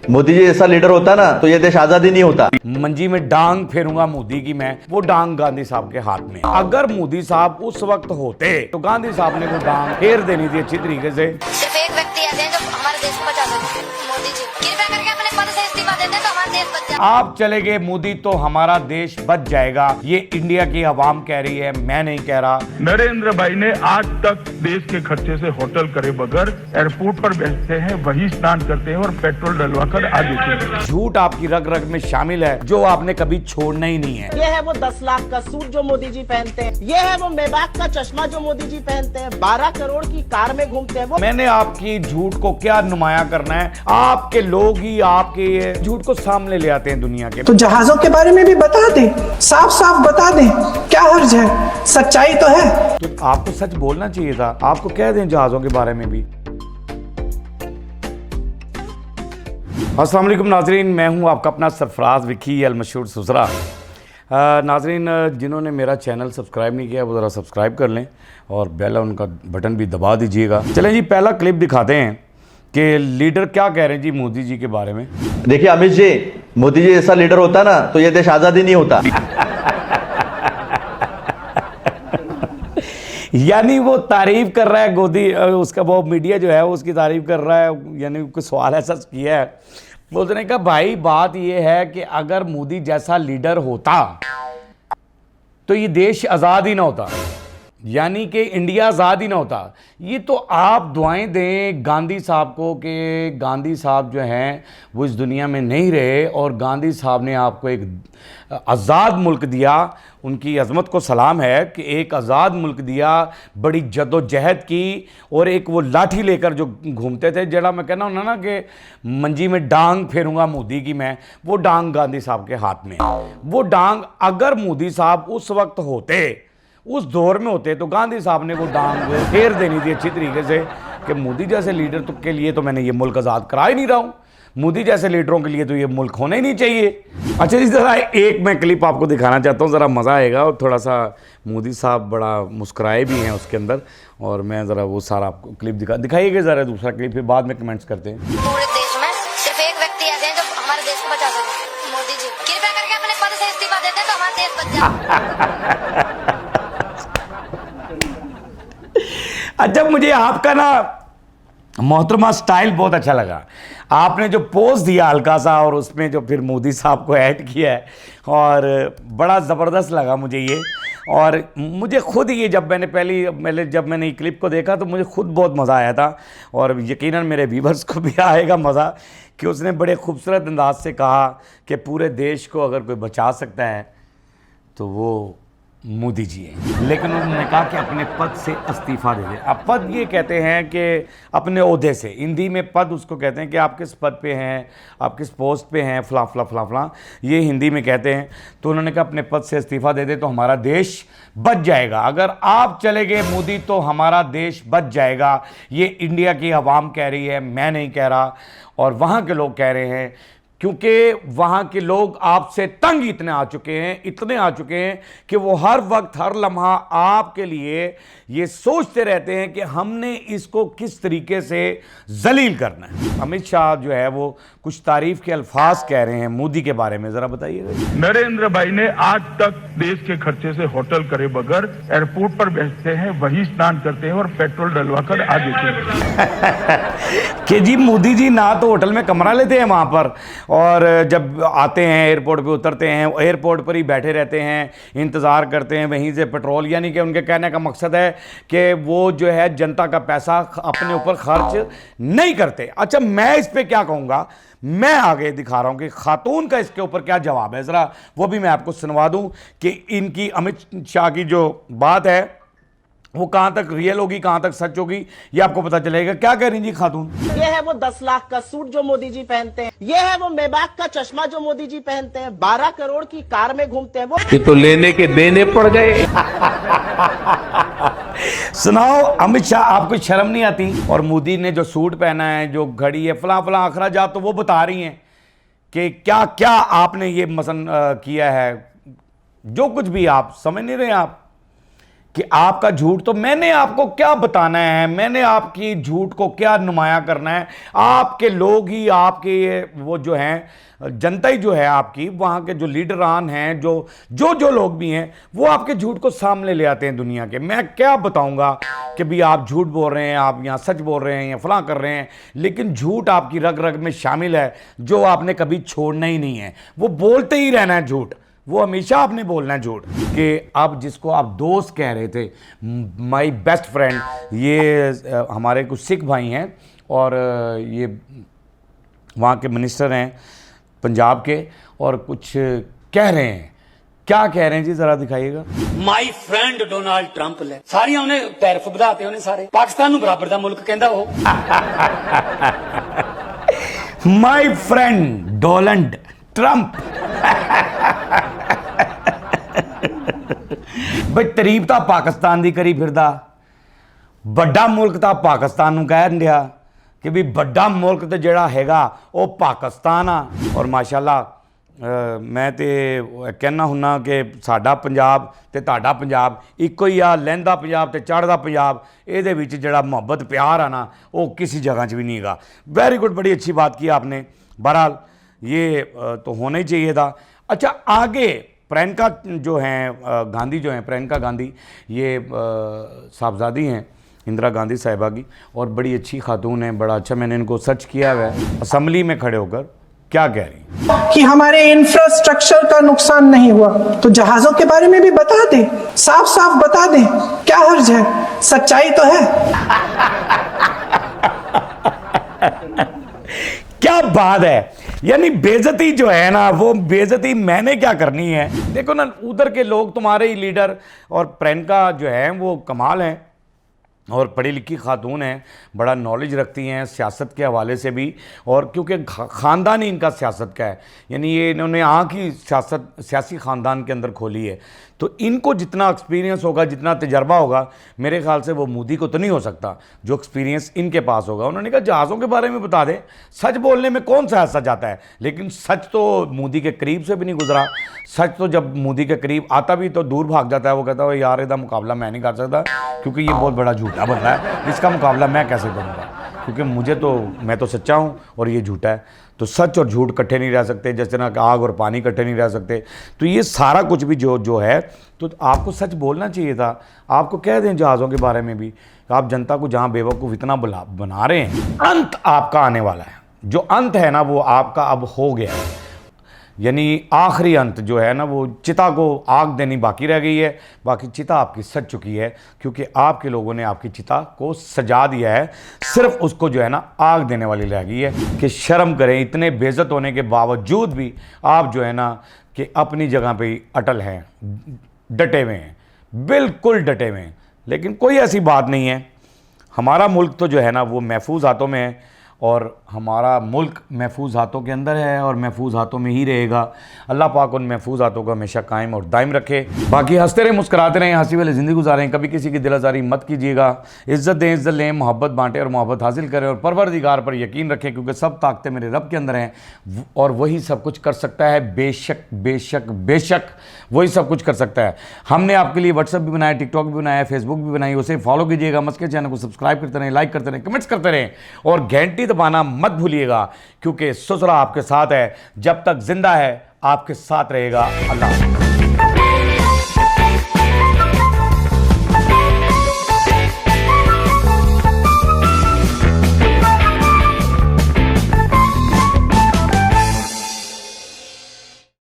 मोदी जी जैसा लीडर होता ना तो ये देश आजादी नहीं होता। मंजी में डांग फेरूंगा मोदी की मैं, वो डांग गांधी साहब के हाथ में। अगर मोदी साहब उस वक्त होते तो गांधी साहब ने वो डांग फेर देनी थी अच्छी तरीके से। सिर्फ एक व्यक्ति ऐसे हैं जो हमारे देश को बचा सकते हैं, मोदी जी। कृपया करके अपने पद से इस्तीफा दे दें तो हमारा देश बच जाए। आप चले गए मोदी तो हमारा देश बच जाएगा, ये इंडिया की आवाम कह रही है, मैं नहीं कह रहा। नरेंद्र भाई ने आज तक देश के खर्चे से होटल करे बगैर एयरपोर्ट पर बैठते हैं, वही स्नान करते हैं और पेट्रोल डलवाकर आ देते हैं। झूठ आपकी रग रग में शामिल है जो आपने कभी छोड़ना ही नहीं है। ये है वो 10 लाख का सूट जो मोदी जी पहनते हैं, ये है वो मेबाक का चश्मा जो मोदी जी पहनते हैं, 12 करोड़ की कार में घूमते हैं वो। मैंने आपकी झूठ को क्या नुमाया करना है, आपके लोग ही आपके ये झूठ को सामने ले आते हैं दुनिया के। तो जहाजों के बारे में भी बता दें, साफ साफ बता दें, क्या हर्ज है, सच्चाई तो है। तो आपको सच बोलना चाहिए था, आपको कह दें जहाजों के बारे में भी। अस्सलाम वालेकुम नाजरीन, मैं हूं आपका अपना सरफराज विकी अल मशहूर सुसरा। नाजरीन, जिन्होंने मेरा चैनल सब्सक्राइब नहीं किया वो ज़रा सब्सक्राइब कर लें और बेल उनका बटन भी दबा दीजिएगा। चलें जी, पहला क्लिप दिखाते हैं कि लीडर क्या कह रहे हैं जी मोदी जी के बारे में। देखिए अमित जी, मोदी जी जैसा लीडर होता ना तो ये देश आजादी नहीं होता। यानी वो तारीफ कर रहा है गोदी, उसका वो मीडिया जो है उसकी तारीफ कर रहा है, यानी कोई सवाल ऐसा किया है। बोलने का भाई बात ये है कि अगर मोदी जैसा लीडर होता तो ये देश आज़ाद ही ना होता, यानी कि इंडिया आज़ाद ही ना होता। ये तो आप दुआएं दें गांधी साहब को कि गांधी साहब जो हैं वो इस दुनिया में नहीं रहे और गांधी साहब ने आपको एक आज़ाद मुल्क दिया। उनकी अज़मत को सलाम है कि एक आज़ाद मुल्क दिया, बड़ी जद्दोजहद की, और एक वो लाठी लेकर जो घूमते थे, जरा मैं कहना हूँ ना कि मंजी में डांग फेरूंगा मोदी की मैं, वो डांग गांधी साहब के हाथ में। वो डांग अगर मोदी साहब उस वक्त होते, उस दौर में होते, तो गांधी साहब ने वो डांग फेर देनी थी अच्छी तरीके से कि मोदी जैसे लीडर तो के लिए तो मैंने ये मुल्क आज़ाद करा ही नहीं रहा हूँ, मोदी जैसे लीडरों के लिए तो ये मुल्क होना ही नहीं चाहिए। अच्छा जी, ज़रा एक मैं क्लिप आपको दिखाना चाहता हूँ, ज़रा मज़ा आएगा और थोड़ा सा मोदी साहब बड़ा मुस्कुराए भी हैं उसके अंदर, और मैं ज़रा वो सारा आपको क्लिप दिखाइएगा ज़रा दूसरा क्लिप, फिर बाद में कमेंट्स करते हैं। पूरे देश में सिर्फ एक व्यक्ति ऐसे हैं जो हमारे देश को बचा सकते हैं, मोदी जी। कृपया करके अपने पद से इस्तीफा दे दें तो हमारा देश बच जाए। अच्छा, मुझे आपका ना मोहतरमा स्टाइल बहुत अच्छा लगा। आपने जो पोज दिया हल्का सा और उसमें जो फिर मोदी साहब को ऐड किया है, और बड़ा ज़बरदस्त लगा मुझे ये। और मुझे खुद ये जब मैंने ये क्लिप को देखा तो मुझे खुद बहुत मज़ा आया था, और यकीनन मेरे व्यूवर्स को भी आएगा मज़ा, कि उसने बड़े खूबसूरत अंदाज से कहा कि पूरे देश को अगर कोई बचा सकता है तो वो मोदी जी हैं। लेकिन उन्होंने कहा कि अपने पद से इस्तीफ़ा दे दें। अब पद ये कहते हैं कि अपने ओहदे से, हिंदी में पद उसको कहते हैं कि आप किस पद पे हैं, आप किस पोस्ट पे हैं, फला फला फला फला, ये हिंदी में कहते हैं। तो उन्होंने कहा अपने पद से इस्तीफ़ा दे दें तो हमारा देश बच जाएगा। अगर आप चले गए मोदी तो हमारा देश बच जाएगा, ये इंडिया की आवाम कह रही है, मैं नहीं कह रहा, और वहाँ के लोग कह रहे हैं, क्योंकि वहाँ के लोग आपसे तंग इतने आ चुके हैं कि वो हर वक्त हर लम्हा आपके लिए ये सोचते रहते हैं कि हमने इसको किस तरीके से जलील करना है। अमित शाह जो है वो कुछ तारीफ के अल्फाज कह रहे हैं मोदी के बारे में, ज़रा बताइएगा। नरेंद्र भाई ने आज तक देश के खर्चे से होटल करे बगैर एयरपोर्ट पर बैठते हैं, वही स्नान करते हैं और पेट्रोल डलवाकर आ देते हैं। कि जी मोदी जी ना तो होटल में कमरा लेते हैं वहाँ पर, और जब आते हैं एयरपोर्ट पे उतरते हैं, एयरपोर्ट पर ही बैठे रहते हैं, इंतज़ार करते हैं वहीं से पेट्रोल, यानी कि उनके कहने का मकसद है कि वो जो है जनता का पैसा अपने ऊपर खर्च नहीं करते। अच्छा, मैं इस पे क्या कहूँगा, मैं आगे दिखा रहा हूँ कि खातून का इसके ऊपर क्या जवाब है, ज़रा वो भी मैं आपको सुनवा दूँ कि इनकी अमित शाह की जो बात है वो कहाँ तक रियल होगी, कहाँ तक सच होगी, ये आपको पता चलेगा। क्या कह रही जी खातून? ये है वो 10 लाख का सूट जो मोदी जी पहनते हैं, ये है वो मेबाक का चश्मा जो मोदी जी पहनते हैं, 12 करोड़ की कार में घूमते हैं वो। ये तो लेने के देने पड़ गए। सुनाओ अमित शाह, आपको शर्म नहीं आती? और मोदी ने जो सूट पहना है, जो घड़ी है, फला फला अखराजात, तो वो बता रही हैं कि क्या क्या आपने ये मसन किया है, जो कुछ भी आप समझ नहीं रहे आप कि आपका झूठ, तो मैंने आपको क्या बताना है, मैंने आपकी झूठ को क्या नुमाया करना है। आपके लोग ही, आपके वो जो हैं, जनता ही जो है आपकी, वहाँ के जो लीडरान हैं, जो लोग भी हैं, वो आपके झूठ को सामने ले आते हैं दुनिया के। मैं क्या बताऊंगा कि भी आप झूठ बोल रहे हैं, आप यहाँ सच बोल रहे हैं या फलां कर रहे हैं, लेकिन झूठ आपकी रग रग में शामिल है, जो आपने कभी छोड़ना ही नहीं है। वो बोलते ही रहना है झूठ, वो हमेशा आपने बोलना है झूठ। कि अब जिसको आप दोस्त कह रहे थे, माय बेस्ट फ्रेंड, ये हमारे कुछ सिख भाई हैं और ये वहाँ के मिनिस्टर हैं पंजाब के, और कुछ कह रहे हैं। क्या कह रहे हैं जी, जरा दिखाइएगा। माई फ्रेंड डोनाल्ड ट्रंप ले सारियां उन्हें टैरिफ ਵਧਾਤੇ ਉਹਨੇ ਸਾਰੇ ਪਾਕਿਸਤਾਨ ਨੂੰ ਬਰਾਬਰ ਦਾ ਮੁਲਕ ਕਹਿੰਦਾ ਉਹ। My friend Donald Trump. बई तारीफ ਤਾਂ ਪਾਕਿਸਤਾਨ ਦੀ ਕਰੀ ਫਿਰਦਾ, ਵੱਡਾ ਮੁਲਕ ਤਾਂ ਪਾਕਿस्तान ਨੂੰ ਕਹਿ ਰਿਹਾ ਕਿ ਵੀ ਵੱਡਾ ਮੁਲਕ ਤੇ ਜਿਹੜਾ ਹੈਗਾ ਉਹ ਪਾਕਿस्तान ਆ। ਔਰ ਮਾਸ਼ਾਅੱਲਾ ਮੈਂ ਤੇ ਕਹਿਣਾ ਹੁੰਨਾ ਕਿ ਸਾਡਾ ਪੰਜਾਬ ਤੇ ਤੁਹਾਡਾ ਪੰਜਾਬ ਇੱਕੋ ਹੀ ਆ। ਲਹਿੰਦਾ ਪੰਜਾਬ ਤੇ ਚੜ੍ਹਦਾ ਪੰਜਾਬ, ਇਹਦੇ ਵਿੱਚ ਜਿਹੜਾ ਮੁਹੱਬਤ ਪਿਆਰ ਆ ਨਾ, ਉਹ ਕਿਸੇ जगह 'ਚ भी नहीं गा। वेरी गुड, बड़ी अच्छी बात की आपने। बहरहाल ये तो होना ही चाहिए था। अच्छा, आगे प्रियंका जो हैं गांधी, जो हैं प्रियंका गांधी, ये साहबजादी हैं इंदिरा गांधी साहिबा की, और बड़ी अच्छी खातून है। बड़ा अच्छा, मैंने इनको सर्च किया हुआ है। असम्बली में खड़े होकर क्या कह रही हैं कि हमारे इंफ्रास्ट्रक्चर का नुकसान नहीं हुआ, तो जहाजों के बारे में भी बता दे, साफ साफ बता दे, क्या हर्ज है, सच्चाई तो है। क्या बात है। यानी बेइज्जती जो है ना, वो बेइज्जती मैंने क्या करनी है। देखो ना, उधर के लोग तुम्हारे ही लीडर, और प्रियंका जो है वो कमाल हैं और पढ़ी लिखी खातून हैं, बड़ा नॉलेज रखती हैं सियासत के हवाले से भी, और क्योंकि ख़ानदान ही इनका सियासत का है, यानी ये इन्होंने आँख ही सियासी ख़ानदान के अंदर खोली है। तो इनको जितना एक्सपीरियंस होगा, जितना तजर्बा होगा, मेरे ख्याल से वो मोदी को तो नहीं हो सकता जो एक्सपीरियंस इनके पास होगा। उन्होंने कहा जहाज़ों के बारे में बता दें, सच बोलने में कौन सा ऐसा जाता है, लेकिन सच तो मोदी के करीब से भी नहीं गुजरा। सच तो जब मोदी के करीब आता भी तो दूर भाग जाता है। वो कहता है यार इसका मुकाबला मैं नहीं कर सकता, क्योंकि ये बहुत बड़ा झूठा बंदा है, इसका मुकाबला मैं कैसे करूँगा, क्योंकि मैं तो सच्चा हूँ और ये झूठा है। तो सच और झूठ इकट्ठे नहीं रह सकते, जैसे ना आग और पानी इकट्ठे नहीं रह सकते। तो ये सारा कुछ भी जो है, तो आपको सच बोलना चाहिए था। आपको कह दें जहाज़ों के बारे में भी, आप जनता को जहाँ बेवकूफ़ इतना बना रहे हैं, अंत आपका आने वाला है। जो अंत है ना, वो आपका अब हो गया है। यानी आखिरी अंत जो है ना, वो चिता को आग देनी बाकी रह गई है, बाकी चिता आपकी सज चुकी है, क्योंकि आपके लोगों ने आपकी चिता को सजा दिया है। सिर्फ उसको जो है ना आग देने वाली रह गई है। कि शर्म करें, इतने बेइज्जत होने के बावजूद भी आप जो है ना कि अपनी जगह पे ही अटल हैं, डटे हुए हैं, बिल्कुल डटे हुए हैं। लेकिन कोई ऐसी बात नहीं है। हमारा मुल्क तो जो है ना वो महफूज हाथों में है, और हमारा मुल्क महफूज हाथों के अंदर है और महफूज हाथों में ही रहेगा। अल्लाह पाक उन महफूज हाथों को हमेशा कायम और दायम रखे। बाकी हंसते रहें, मुस्कुराते रहें, हंसी वाली ज़िंदगी गुजारें, कभी किसी की दिलाजारी मत कीजिएगा। इज़्ज़त दें, इज़्ज़त लें, मोहब्बत बांटें और मोहब्बत हासिल करें, और परवरदिगार पर यकीन रखें, क्योंकि सब ताकतें मेरे रब के अंदर हैं और वही सब कुछ कर सकता है। बेशक बेशक बेशक वही सब कुछ कर सकता है। हमने आपके लिए व्हाट्सअप भी बनाया, टिकटॉक भी बनाया, फेसबुक भी बनाई, उसे फॉलो कीजिएगा। मस्के चैनल को सब्सक्राइब करते रहें, लाइक करते रहें, कमेंट्स करते रहें, और घंटी दबाना मत भूलिएगा, क्योंकि ससुरा आपके साथ है, जब तक जिंदा है आपके साथ रहेगा। अल्लाह।